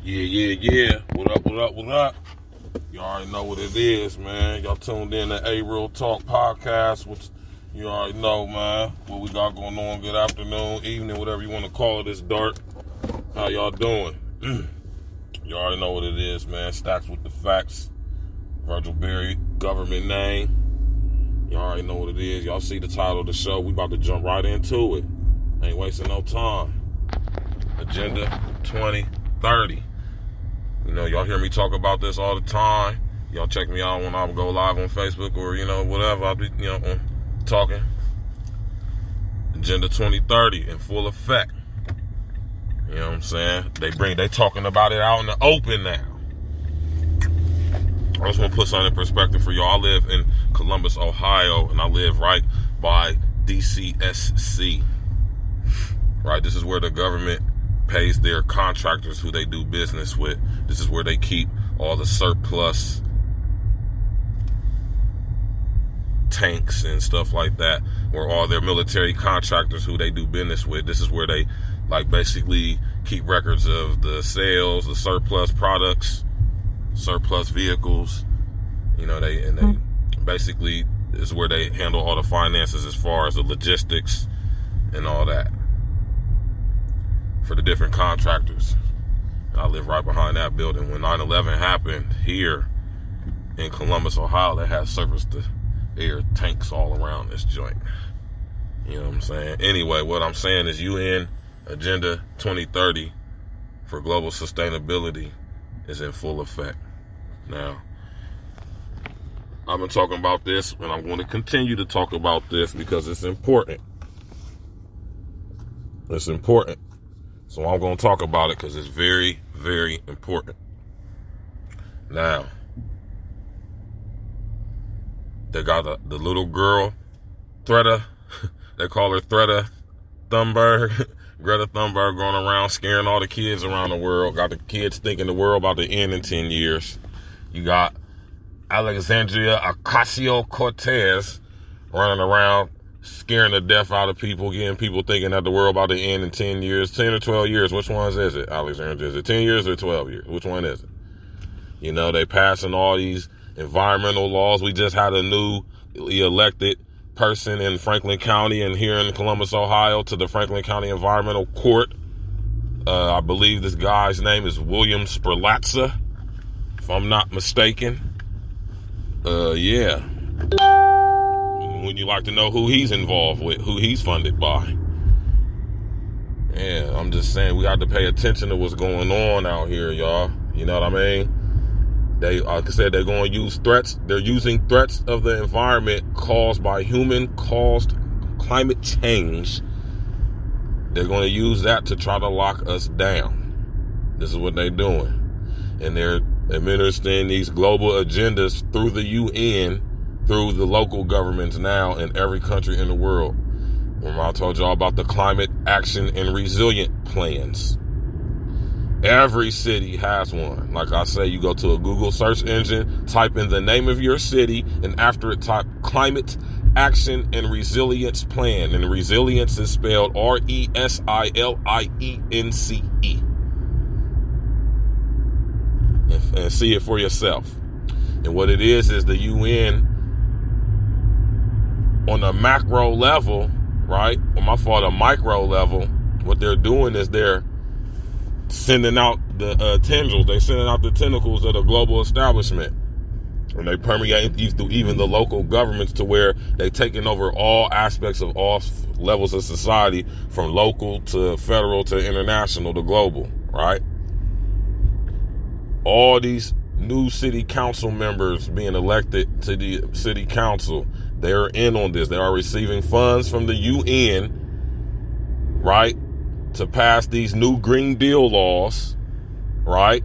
Yeah. What up? You already know what it is, man. Y'all tuned in to A Real Talk Podcast, which you already know, man, what we got going on. Good afternoon, evening, whatever you want to call it. It's dark. How y'all doing? You already know what it is, man. Stacks with the facts. VirgilBerry, government name. You already know what it is. Y'all see the title of the show. We about to jump right into it. Ain't wasting no time. Agenda 2030. You know, y'all hear me talk about this all the time. Y'all check me out when I go live on Facebook or, whatever. I'll be, talking. Agenda 2030 in full effect. You know what I'm saying? They talking about it out in the open now. I just want to put something in perspective for y'all. I live in Columbus, Ohio, and I live right by DCSC. Right? This is where the government pays their contractors who they do business with. This is where they keep all the surplus tanks and stuff like that, where all their military contractors who they do business with, this is where they basically keep records of the sales, the surplus products, surplus vehicles. They basically is where they handle all the finances as far as the logistics and all that for the different contractors. I live right behind that building. When 9/11 happened here in Columbus, Ohio, they had surface-to-air tanks all around this joint. You know what I'm saying? Anyway, what I'm saying is UN Agenda 2030 for global sustainability is in full effect. Now, I've been talking about this, and I'm going to continue to talk about this because it's important. It's important. So I'm going to talk about it because it's very, very important. Now, they got the little girl, Greta, they call her Greta Thunberg. Greta Thunberg going around scaring all the kids around the world. Got the kids thinking the world about to end in 10 years. You got Alexandria Ocasio-Cortez running around scaring the death out of people, getting people thinking that the world about to end in 10 years, 10 or 12 years. Which ones is it, Alexandria? Is it 10 years or 12 years? Which one is it? They passing all these environmental laws. We just had a new elected person in Franklin County and here in Columbus, Ohio, to the Franklin County Environmental Court. I believe this guy's name is William Spreaker, if I'm not mistaken. Yeah. When you like to know who he's involved with, who he's funded by. Yeah, I'm just saying we got to pay attention to what's going on out here, y'all. You know what I mean? They, like I said, they're going to use threats. They're using threats of the environment caused by human-caused climate change. They're going to use that to try to lock us down. This is what they're doing. And they're administering these global agendas through the UN, through the local governments now in every country in the world. Remember I told y'all about the climate action and resilient plans. Every city has one. Like I say, you go to a Google search engine, type in the name of your city, and after it type climate action and resilience plan. And resilience is spelled RESILIENCE. And see it for yourself. And what it is the UN on a macro level, right? A micro level, what they're doing is they're sending out the tendrils. They're sending out the tentacles of the global establishment. And they permeate through even the local governments to where they're taking over all aspects of all levels of society, from local to federal to international to global, right? All these new city council members being elected to the city council, they're in on this. They are receiving funds from the UN, right, to pass these new Green Deal laws, right,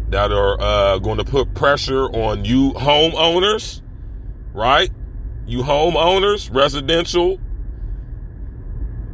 that are going to put pressure on you homeowners, right? You homeowners, residential,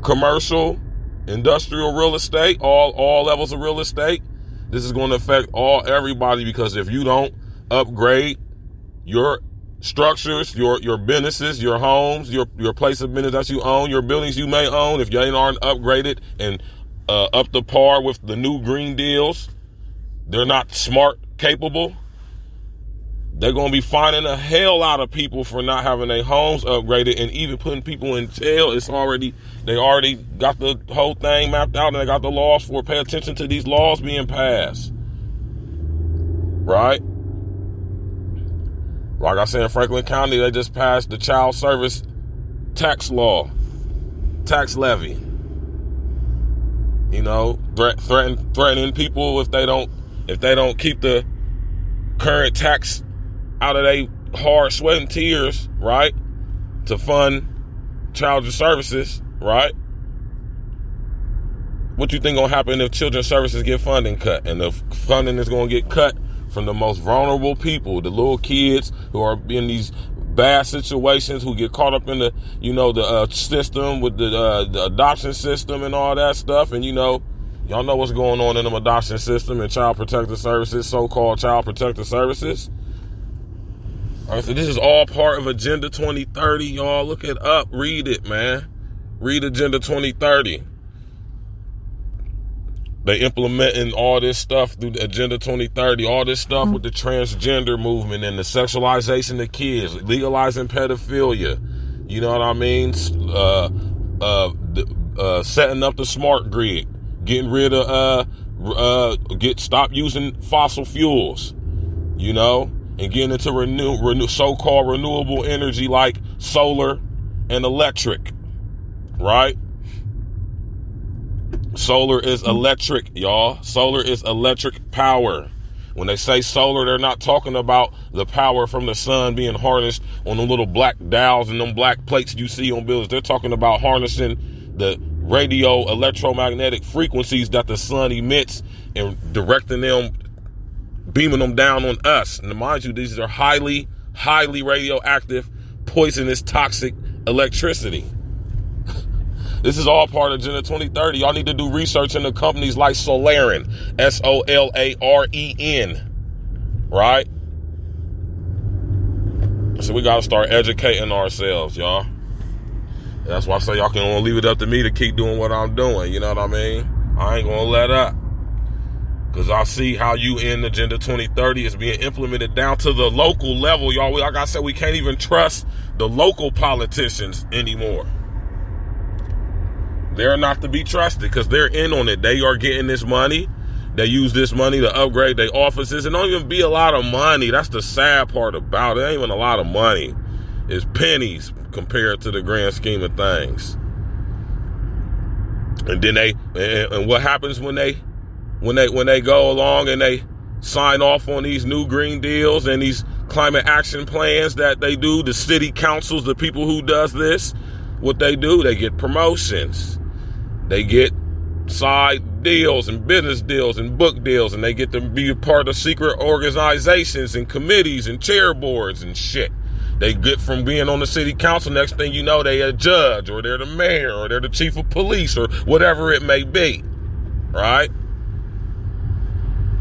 commercial, industrial real estate, all levels of real estate. This is going to affect everybody, because if you don't upgrade your structures, your businesses, your homes, your place of business that you own, your buildings you may own, if you aren't upgraded and up to par with the new green deals, they're not smart, capable, they're going to be fining the hell out of people for not having their homes upgraded and even putting people in jail. They already got the whole thing mapped out and they got the laws for it. Pay attention to these laws being passed. Right? Like I said, in Franklin County, they just passed the child service tax law, tax levy. You know, threatening people if they don't keep the current tax out of their hard sweat and tears, right, to fund child services, right? What you think gonna happen if children's services get funding cut? And the funding is gonna get cut from the most vulnerable people, the little kids who are in these bad situations, who get caught up in the, you know, the system with the adoption system and all that stuff. And, you know, y'all know what's going on in the adoption system and child protective services, so-called child protective services. All right, so this is all part of Agenda 2030, y'all. Look it up. Read it, man. Read Agenda 2030. They implementing all this stuff through the Agenda 2030, all this stuff with the transgender movement and the sexualization of kids, legalizing pedophilia. You know what I mean? Setting up the smart grid, getting rid of, stop using fossil fuels, you know, and getting into so-called renewable energy like solar and electric, right? Solar is electric, y'all. Solar is electric power. When they say solar, they're not talking about the power from the sun being harnessed on the little black dials and them black plates you see on buildings. They're talking about harnessing the radio electromagnetic frequencies that the sun emits and directing them, beaming them down on us. And mind you, these are highly, highly radioactive, poisonous, toxic electricity. This is all part of Agenda 2030. Y'all need to do research into companies like Solaren, Solaren, right? So we got to start educating ourselves, y'all. That's why I say y'all can only leave it up to me to keep doing what I'm doing. You know what I mean? I ain't going to let up. Because I see how Agenda 2030 is being implemented down to the local level, y'all. Like I said, we can't even trust the local politicians anymore. They're not to be trusted because they're in on it. They are getting this money. They use this money to upgrade their offices. It don't even be a lot of money. That's the sad part about it. It ain't even a lot of money. It's pennies compared to the grand scheme of things. And then and what happens when they go along and they sign off on these new green deals and these climate action plans that they do, the city councils, the people who does this, what they do, they get promotions. They get side deals and business deals and book deals, and they get to be a part of secret organizations and committees and chair boards and shit. They get from being on the city council, next thing you know, they a judge, or they're the mayor, or they're the chief of police, or whatever it may be, right?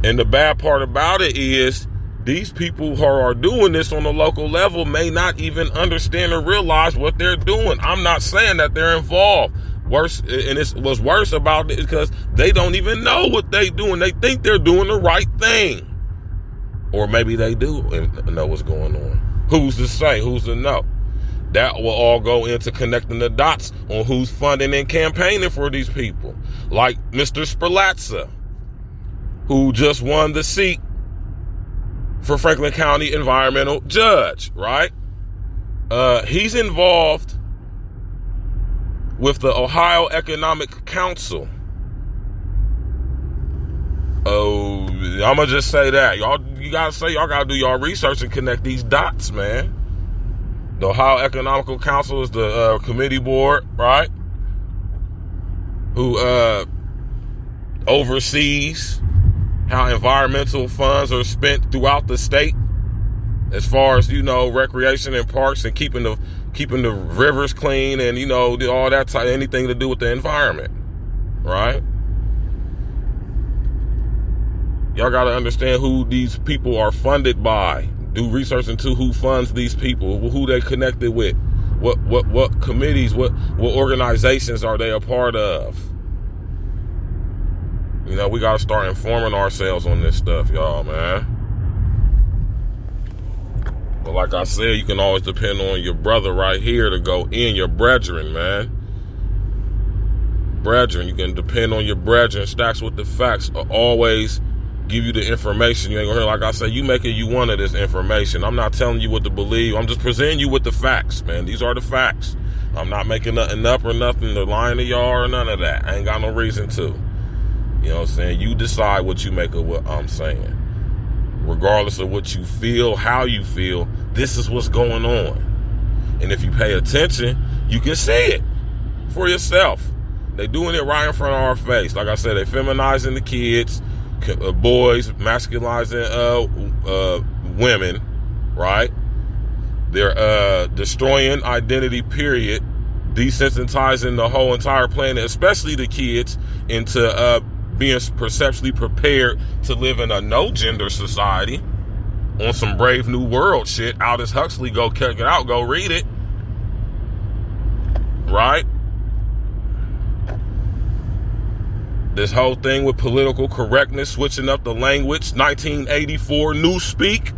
And the bad part about it is these people who are doing this on the local level may not even understand or realize what they're doing. I'm not saying that they're involved. Worse, and what's worse about it is because they don't even know what they doing. They think they're doing the right thing. Or maybe they do know what's going on. Who's to say? Who's to know? That will all go into connecting the dots on who's funding and campaigning for these people. Like Mr. Spreaker, who just won the seat for Franklin County environmental judge, right? He's involved with the Ohio Economic Council. Oh, I'm gonna just say that. Y'all gotta do y'all research and connect these dots, man. The Ohio Economical Council is the committee board, right? Who oversees how environmental funds are spent throughout the state, as far as, you know, recreation and parks and keeping the rivers clean and, you know, all that type, anything to do with the environment, right? Y'all got to understand who these people are funded by. Do research into who funds these people, who they connected with, what committees, what organizations are they a part of. You know, we got to start informing ourselves on this stuff, y'all, man. But like I said, you can always depend on your brother right here to go in, your brethren, man. Brethren, you can depend on your brethren. Stacks with the facts always give you the information. You ain't gonna hear, like I say, you make it you want of this information. I'm not telling you what to believe. I'm just presenting you with the facts, man. These are the facts. I'm not making nothing up or nothing to lying to y'all or none of that. I ain't got no reason to. You know what I'm saying? You decide what you make of what I'm saying. Regardless of what you feel, how you feel, this is what's going on. And if you pay attention, you can see it for yourself. They doing it right in front of our face. Like I said, they feminizing the kids, boys, masculinizing women, right? They're destroying identity, period. Desensitizing the whole entire planet, especially the kids, into being perceptually prepared to live in a no-gender society on some Brave New World shit. Aldous Huxley, go check it out, go read it. Right? This whole thing with political correctness, switching up the language, 1984 Newspeak,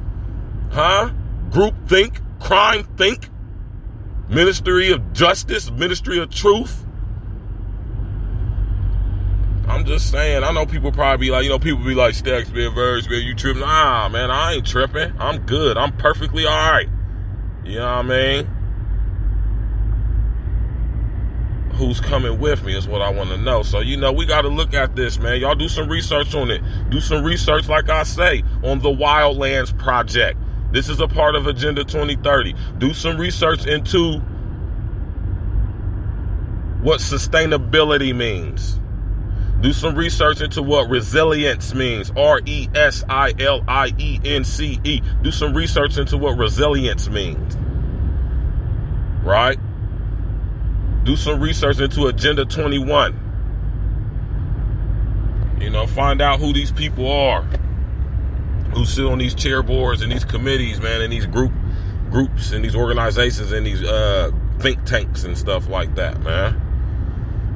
Groupthink, Crime Think, Ministry of Justice, Ministry of Truth. I'm just saying, I know people probably be like, people be like, Stacks, man, Verge, man, you tripping? Nah, man, I ain't tripping. I'm good. I'm perfectly all right. You know what I mean? Who's coming with me is what I want to know. So, we got to look at this, man. Y'all do some research on it. Do some research, like I say, on the Wildlands Project. This is a part of Agenda 2030. Do some research into what sustainability means. Do some research into what resilience means. RESILIENCE. Do some research into what resilience means. Right? Do some research into Agenda 21. Find out who these people are. Who sit on these chair boards and these committees, man, and these groups and these organizations and these think tanks and stuff like that, man.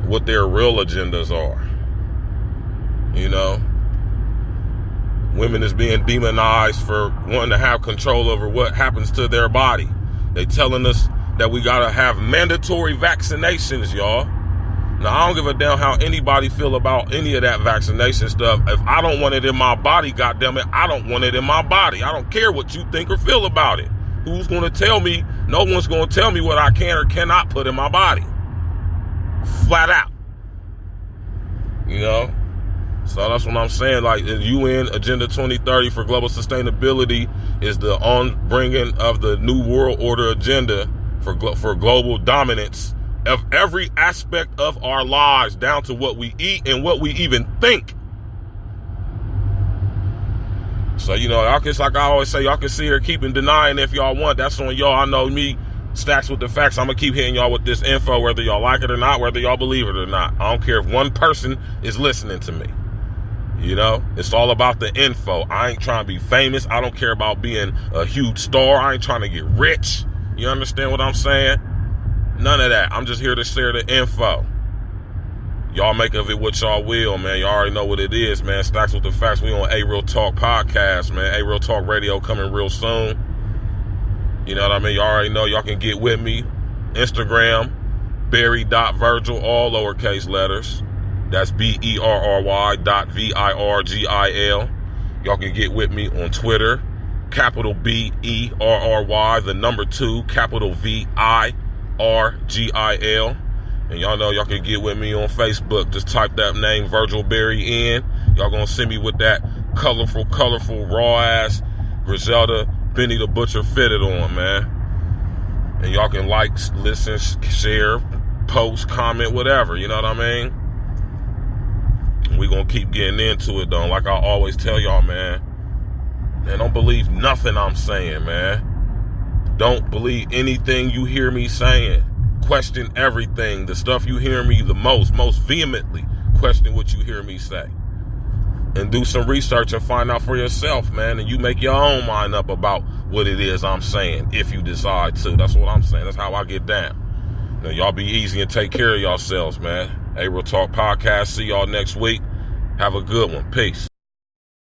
What their real agendas are. Women is being demonized for wanting to have control over what happens to their body. They telling us that we gotta have mandatory vaccinations, y'all. Now, I don't give a damn how anybody feel about any of that vaccination stuff. If I don't want it in my body, goddammit, I don't want it in my body. I don't care what you think or feel about it. Who's gonna tell me? No one's gonna tell me what I can or cannot put in my body. Flat out. So that's what I'm saying. Like, the UN Agenda 2030 for global sustainability is the on-bringing of the New World Order agenda for global dominance of every aspect of our lives, down to what we eat and what we even think. So, y'all can, like I always say, y'all can sit here keeping denying if y'all want. That's on y'all. I know me, Stacks with the facts. I'm going to keep hitting y'all with this info, whether y'all like it or not, whether y'all believe it or not. I don't care if one person is listening to me. It's all about the info. I ain't trying to be famous. I don't care about being a huge star. I ain't trying to get rich. You understand what I'm saying? None of that. I'm just here to share the info. Y'all make of it what y'all will, man. Y'all already know what it is, man. Stacks with the facts. We on A Real Talk podcast, man. A Real Talk Radio coming real soon. You know what I mean? Y'all already know. Y'all can get with me. Instagram, Berry.Virgil, all lowercase letters. That's BERRY.VIRGIL. Y'all can get with me on Twitter, capital BERRY, the number 2, capital VIRGIL. And y'all know y'all can get with me on Facebook. Just type that name, VirgilBerry, in. Y'all gonna send me with that colorful, raw-ass Griselda Benny the Butcher fitted on, man. And y'all can like, listen, share, post, comment, whatever. You know what I mean? We gonna keep getting into it, though. Like I always tell y'all, man, don't believe nothing I'm saying, man. Don't believe anything you hear me saying. Question everything. The stuff you hear me the most vehemently, question what you hear me say. And do some research and find out for yourself, man. And you make your own mind up about what it is I'm saying, if you decide to. That's what I'm saying. That's how I get down. Now, y'all be easy and take care of yourselves, man. A Real Talk podcast. See y'all next week. Have a good one. Peace.